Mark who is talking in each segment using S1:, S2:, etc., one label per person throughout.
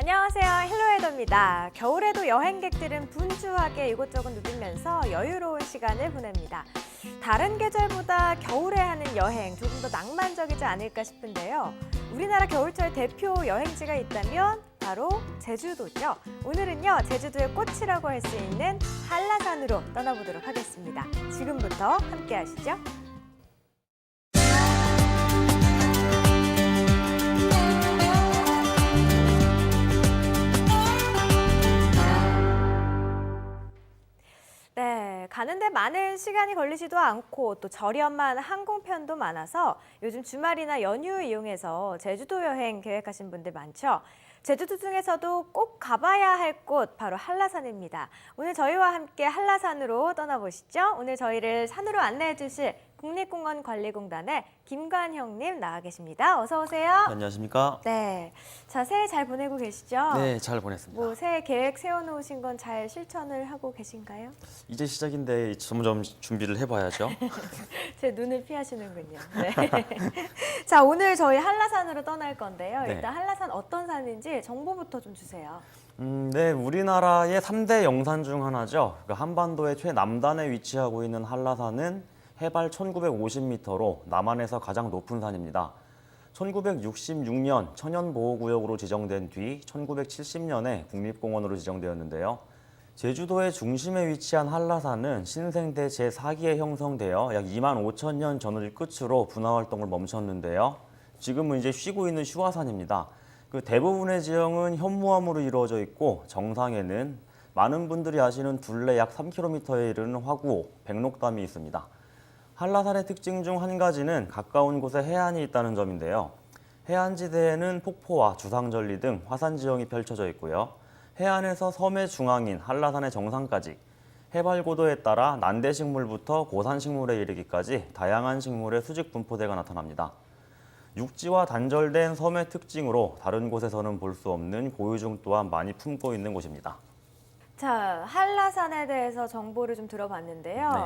S1: 안녕하세요. 헬로헤더입니다. 겨울에도 여행객들은 분주하게 이곳저곳 누비면서 여유로운 시간을 보냅니다. 다른 계절보다 겨울에 하는 여행 조금 더 낭만적이지 않을까 싶은데요. 우리나라 겨울철 대표 여행지가 있다면 바로 제주도죠. 오늘은요, 제주도의 꽃이라고 할 수 있는 한라산으로 떠나보도록 하겠습니다. 지금부터 함께 하시죠. 네, 가는데 많은 시간이 걸리지도 않고 또 저렴한 항공편도 많아서 요즘 주말이나 연휴 이용해서 제주도 여행 계획하신 분들 많죠. 제주도 중에서도 꼭 가봐야 할 곳 바로 한라산입니다. 오늘 저희와 함께 한라산으로 떠나보시죠. 오늘 저희를 산으로 안내해 주실 국립공원관리공단의 김관형님 나와 계십니다. 어서 오세요.
S2: 안녕하십니까?
S1: 네, 자 새해 잘 보내고 계시죠?
S2: 네, 잘 보냈습니다.
S1: 뭐 새해 계획 세워놓으신 건 잘 실천을 하고 계신가요?
S2: 이제 시작인데 점점 준비를 해봐야죠.
S1: 제 눈을 피하시는군요. 네. 자, 오늘 저희 한라산으로 떠날 건데요.
S2: 네.
S1: 일단 한라산 어떤 산인지 정보부터 좀 주세요.
S2: 네, 우리나라의 3대 영산 중 하나죠. 한반도의 최남단에 위치하고 있는 한라산은 해발 1950m로 남한에서 가장 높은 산입니다. 1966년 천연보호구역으로 지정된 뒤 1970년에 국립공원으로 지정되었는데요. 제주도의 중심에 위치한 한라산은 신생대 제4기에 형성되어 약 2만 5천 년 전을 끝으로 분화활동을 멈췄는데요. 지금은 이제 쉬고 있는 휴화산입니다. 대부분의 지형은 현무암으로 이루어져 있고 정상에는 많은 분들이 아시는 둘레 약 3km에 이르는 화구호, 백록담이 있습니다. 한라산의 특징 중 한 가지는 가까운 곳에 해안이 있다는 점인데요. 해안지대에는 폭포와 주상절리 등 화산 지형이 펼쳐져 있고요. 해안에서 섬의 중앙인 한라산의 정상까지 해발 고도에 따라 난대식물부터 고산식물에 이르기까지 다양한 식물의 수직 분포대가 나타납니다. 육지와 단절된 섬의 특징으로 다른 곳에서는 볼 수 없는 고유종 또한 많이 품고 있는 곳입니다.
S1: 자, 한라산에 대해서 정보를 좀 들어봤는데요.
S2: 네.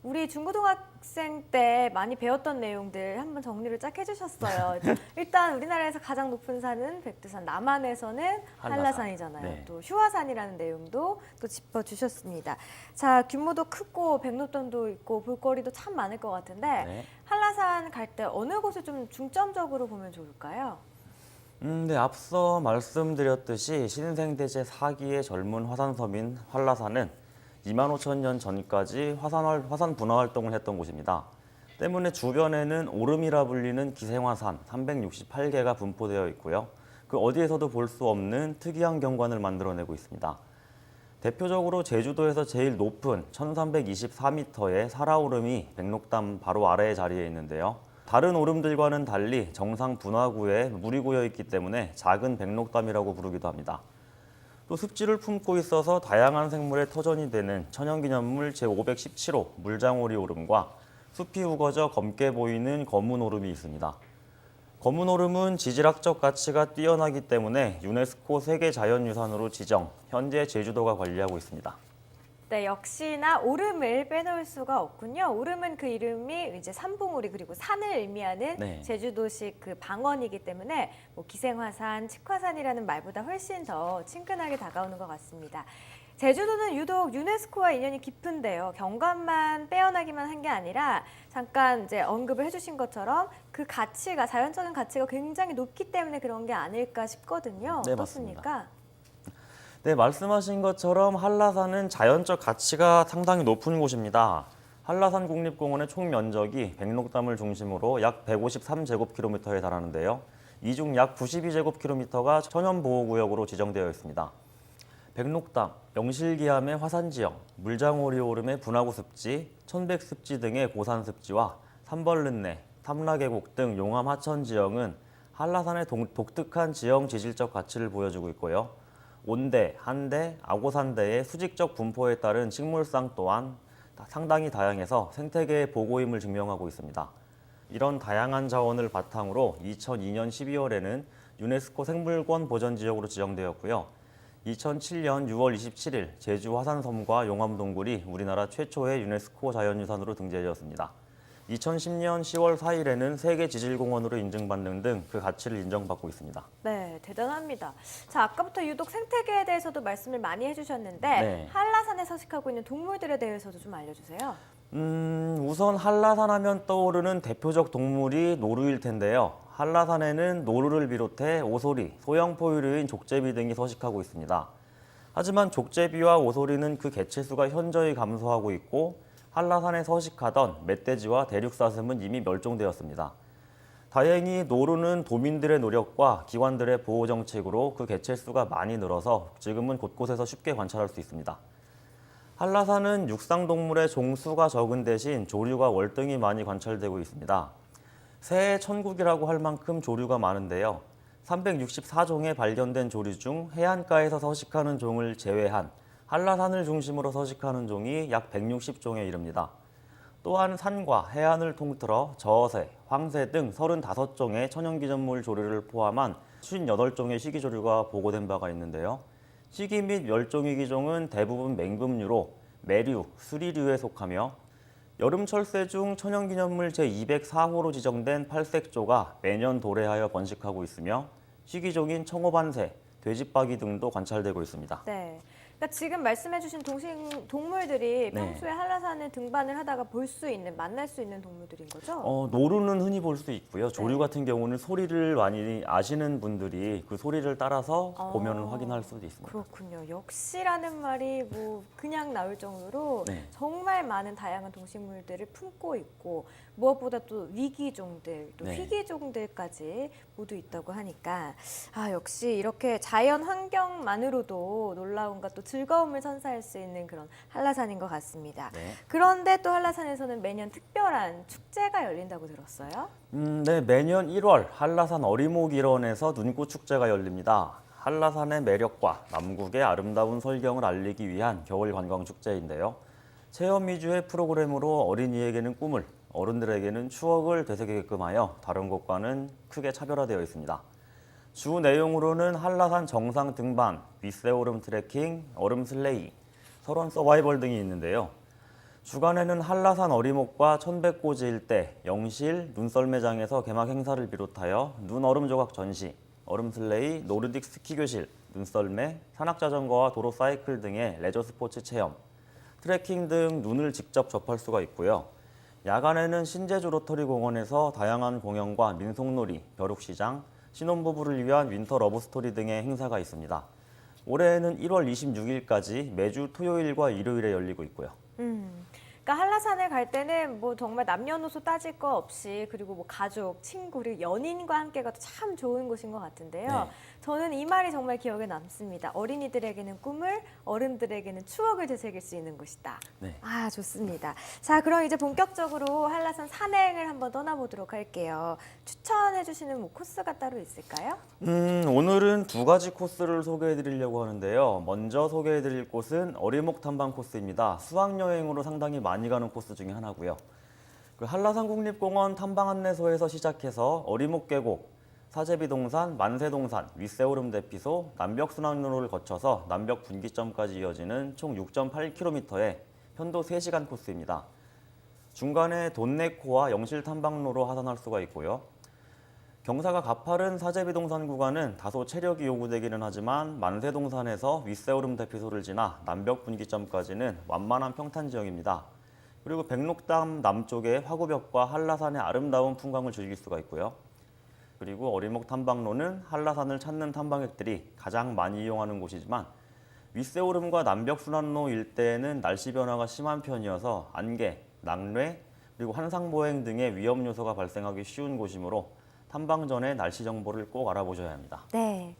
S1: 우리 중고등학생 때 많이 배웠던 내용들 한번 정리를 쫙 해주셨어요. 일단 우리나라에서 가장 높은 산은 백두산, 남한에서는 한라산이잖아요.
S2: 네.
S1: 또 휴화산이라는 내용도 또 짚어주셨습니다. 자, 규모도 크고 백록담도 있고 볼거리도 참 많을 것 같은데
S2: 네.
S1: 한라산 갈 때 어느 곳을 좀 중점적으로 보면 좋을까요?
S2: 네, 앞서 말씀드렸듯이 신생대제 4기의 젊은 화산섬인 한라산은 2만 5천 년 전까지 화산 분화 활동을 했던 곳입니다. 때문에 주변에는 오름이라 불리는 기생화산 368개가 분포되어 있고요. 그 어디에서도 볼 수 없는 특이한 경관을 만들어내고 있습니다. 대표적으로 제주도에서 제일 높은 1324m의 사라오름이 백록담 바로 아래의 자리에 있는데요. 다른 오름들과는 달리 정상 분화구에 물이 고여 있기 때문에 작은 백록담이라고 부르기도 합니다. 또 습지를 품고 있어서 다양한 생물의 터전이 되는 천연기념물 제517호 물장오리 오름과 숲이 우거져 검게 보이는 검은 오름이 있습니다. 검은 오름은 지질학적 가치가 뛰어나기 때문에 유네스코 세계자연유산으로 지정, 현재 제주도가 관리하고 있습니다.
S1: 네, 역시나 오름을 빼놓을 수가 없군요. 오름은 그 이름이 이제 산봉우리 그리고 산을 의미하는
S2: 네.
S1: 제주도식 그 방언이기 때문에 뭐 기생화산, 칡화산이라는 말보다 훨씬 더 친근하게 다가오는 것 같습니다. 제주도는 유독 유네스코와 인연이 깊은데요. 경관만 빼어나기만 한 게 아니라 잠깐 이제 언급을 해주신 것처럼 그 가치가 자연적인 가치가 굉장히 높기 때문에 그런 게 아닐까 싶거든요.
S2: 네,
S1: 어떻습니까?
S2: 맞습니다. 네, 말씀하신 것처럼 한라산은 자연적 가치가 상당히 높은 곳입니다. 한라산 국립공원의 총 면적이 백록담을 중심으로 약 153제곱킬로미터에 달하는데요. 이 중 약 92제곱킬로미터가 천연보호구역으로 지정되어 있습니다. 백록담, 영실기암의 화산지형, 물장오리 오름의 분화구 습지, 천백습지 등의 고산습지와 삼벌른내, 삼라계곡 등 용암 하천 지형은 한라산의 독특한 지형 지질적 가치를 보여주고 있고요. 온대, 한대, 아고산대의 수직적 분포에 따른 식물상 또한 상당히 다양해서 생태계의 보고임을 증명하고 있습니다. 이런 다양한 자원을 바탕으로 2002년 12월에는 유네스코 생물권 보전지역으로 지정되었고요. 2007년 6월 27일 제주 화산섬과 용암동굴이 우리나라 최초의 유네스코 자연유산으로 등재되었습니다. 2010년 10월 4일에는 세계지질공원으로 인증받는 등 그 가치를 인정받고 있습니다.
S1: 네, 대단합니다. 자, 아까부터 유독 생태계에 대해서도 말씀을 많이 해주셨는데
S2: 네.
S1: 한라산에 서식하고 있는 동물들에 대해서도 좀 알려주세요.
S2: 우선 한라산 하면 떠오르는 대표적 동물이 노루일 텐데요. 한라산에는 노루를 비롯해 오소리, 소형포유류인 족제비 등이 서식하고 있습니다. 하지만 족제비와 오소리는 그 개체수가 현저히 감소하고 있고 한라산에 서식하던 멧돼지와 대륙사슴은 이미 멸종되었습니다. 다행히 노루는 도민들의 노력과 기관들의 보호 정책으로 그 개체수가 많이 늘어서 지금은 곳곳에서 쉽게 관찰할 수 있습니다. 한라산은 육상동물의 종수가 적은 대신 조류가 월등히 많이 관찰되고 있습니다. 새의 천국이라고 할 만큼 조류가 많은데요. 364종의 발견된 조류 중 해안가에서 서식하는 종을 제외한 한라산을 중심으로 서식하는 종이 약 160종에 이릅니다. 또한 산과 해안을 통틀어 저어새, 황새 등 35종의 천연기념물 조류를 포함한 58종의 희귀조류가 보고된 바가 있는데요. 희귀 및 멸종위기종은 대부분 맹금류로 매류, 수리류에 속하며 여름철새 중 천연기념물 제204호로 지정된 팔색조가 매년 도래하여 번식하고 있으며 희귀종인 청호반새, 돼지박이 등도 관찰되고 있습니다.
S1: 네. 그러니까 지금 말씀해주신 동물들이
S2: 네.
S1: 평소에 한라산에 등반을 하다가 볼 수 있는, 만날 수 있는 동물들인 거죠?
S2: 노루는 흔히 볼 수 있고요. 조류
S1: 네.
S2: 같은 경우는 소리를 많이 아시는 분들이 그 소리를 따라서 보면 확인할 수도 있습니다.
S1: 그렇군요. 역시라는 말이 뭐 그냥 나올 정도로
S2: 네.
S1: 정말 많은 다양한 동식물들을 품고 있고 무엇보다 또 위기종들, 또
S2: 네.
S1: 희귀종들까지 모두 있다고 하니까 역시 이렇게 자연 환경만으로도 놀라움과 또 즐거움을 선사할 수 있는 그런 한라산인 것 같습니다.
S2: 네.
S1: 그런데 또 한라산에서는 매년 특별한 축제가 열린다고 들었어요.
S2: 네, 매년 1월 한라산 어리목 일원에서 눈꽃 축제가 열립니다. 한라산의 매력과 남국의 아름다운 설경을 알리기 위한 겨울 관광 축제인데요. 체험 위주의 프로그램으로 어린이에게는 꿈을, 어른들에게는 추억을 되새기게끔 하여 다른 곳과는 크게 차별화되어 있습니다. 주 내용으로는 한라산 정상 등반, 윗세오름 트레킹, 얼음 슬레이, 설원 서바이벌 등이 있는데요. 주간에는 한라산 어리목과 천백고지 일대, 영실, 눈썰매장에서 개막 행사를 비롯하여 눈 얼음 조각 전시, 얼음 슬레이, 노르딕 스키 교실, 눈썰매, 산악자전거와 도로 사이클 등의 레저 스포츠 체험, 트레킹 등 눈을 직접 접할 수가 있고요. 야간에는 신제주 로터리 공원에서 다양한 공연과 민속놀이, 벼룩시장, 신혼부부를 위한 윈터 러브스토리 등의 행사가 있습니다. 올해에는 1월 26일까지 매주 토요일과 일요일에 열리고 있고요.
S1: 그러니까 한라산을 갈 때는 뭐 정말 남녀노소 따질 거 없이 그리고 뭐 가족, 친구, 그리고 연인과 함께 가도 참 좋은 곳인 것 같은데요.
S2: 네.
S1: 저는 이 말이 정말 기억에 남습니다. 어린이들에게는 꿈을, 어른들에게는 추억을 되새길 수 있는 곳이다.
S2: 네.
S1: 좋습니다. 자, 그럼 이제 본격적으로 한라산 산행을 한번 떠나보도록 할게요. 추천해 주시는 뭐 코스가 따로 있을까요?
S2: 오늘은 두 가지 코스를 소개해 드리려고 하는데요. 먼저 소개해 드릴 곳은 어리목 탐방 코스입니다. 수학여행으로 상당히 많이 가는 코스 중에 하나고요. 그 한라산 국립공원 탐방 안내소에서 시작해서 어리목 계곡, 사제비동산, 만세동산, 윗세오름 대피소, 남벽순환로를 거쳐서 남벽 분기점까지 이어지는 총 6.8km의 편도 3시간 코스입니다. 중간에 돈내코와 영실 탐방로로 하산할 수가 있고요. 경사가 가파른 사제비동산 구간은 다소 체력이 요구되기는 하지만 만세동산에서 윗세오름 대피소를 지나 남벽 분기점까지는 완만한 평탄 지형입니다. 그리고 백록담 남쪽의 화구벽과 한라산의 아름다운 풍광을 즐길 수가 있고요. 그리고 어리목 탐방로는 한라산을 찾는 탐방객들이 가장 많이 이용하는 곳이지만 윗세오름과 남벽순환로 일대에는 날씨 변화가 심한 편이어서 안개, 낙뢰, 그리고 환상보행 등의 위험 요소가 발생하기 쉬운 곳이므로 탐방 전에 날씨 정보를 꼭 알아보셔야 합니다.
S1: 네.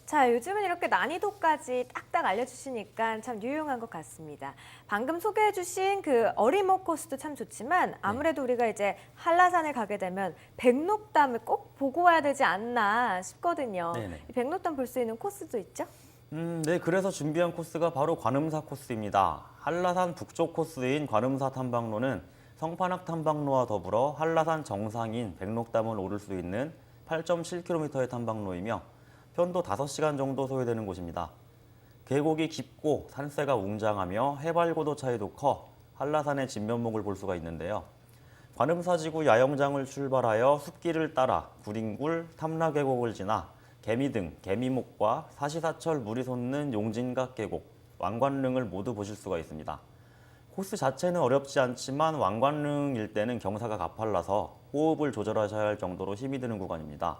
S1: 자, 요즘은 이렇게 난이도까지 딱딱 알려주시니까 참 유용한 것 같습니다. 방금 소개해주신 그 어리목 코스도 참 좋지만 아무래도 우리가 이제 한라산을 가게 되면 백록담을 꼭 보고 와야 되지 않나 싶거든요.
S2: 네네.
S1: 이 백록담 볼 수 있는 코스도 있죠?
S2: 네, 그래서 준비한 코스가 바로 관음사 코스입니다. 한라산 북쪽 코스인 관음사 탐방로는 성판악 탐방로와 더불어 한라산 정상인 백록담을 오를 수 있는 8.7km의 탐방로이며 편도 5시간 정도 소요되는 곳입니다. 계곡이 깊고 산세가 웅장하며 해발 고도 차이도 커 한라산의 진면목을 볼 수가 있는데요. 관음사지구 야영장을 출발하여 숲길을 따라 구링굴, 탐라계곡을 지나 개미 등 개미목과 사시사철 물이 솟는 용진각 계곡, 왕관릉을 모두 보실 수가 있습니다. 코스 자체는 어렵지 않지만 왕관릉 일대는 경사가 가팔라서 호흡을 조절하셔야 할 정도로 힘이 드는 구간입니다.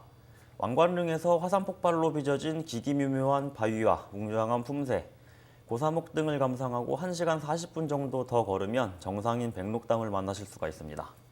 S2: 왕관릉에서 화산폭발로 빚어진 기기묘묘한 바위와 웅장한 품새, 고사목 등을 감상하고 1시간 40분 정도 더 걸으면 정상인 백록담을 만나실 수가 있습니다.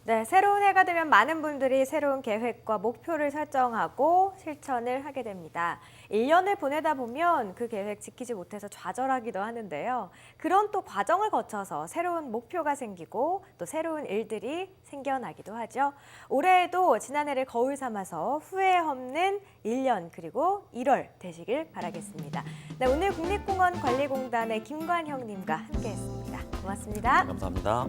S1: 네, 새로운 해가 되면 많은 분들이 새로운 계획과 목표를 설정하고 실천을 하게 됩니다. 1년을 보내다 보면 그 계획 지키지 못해서 좌절하기도 하는데요. 그런 또 과정을 거쳐서 새로운 목표가 생기고 또 새로운 일들이 생겨나기도 하죠. 올해에도 지난해를 거울 삼아서 후회 없는 1년 그리고 1월 되시길 바라겠습니다. 네, 오늘 국립공원관리공단의 김관형님과 함께했습니다. 고맙습니다.
S2: 감사합니다.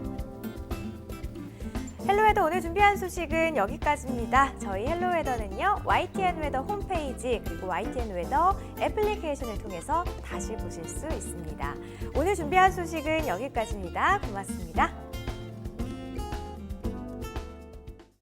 S1: 헬로웨더 오늘 준비한 소식은 여기까지입니다. 저희 헬로웨더는요, YTN 웨더 홈페이지 그리고 YTN 웨더 애플리케이션을 통해서 다시 보실 수 있습니다. 오늘 준비한 소식은 여기까지입니다. 고맙습니다.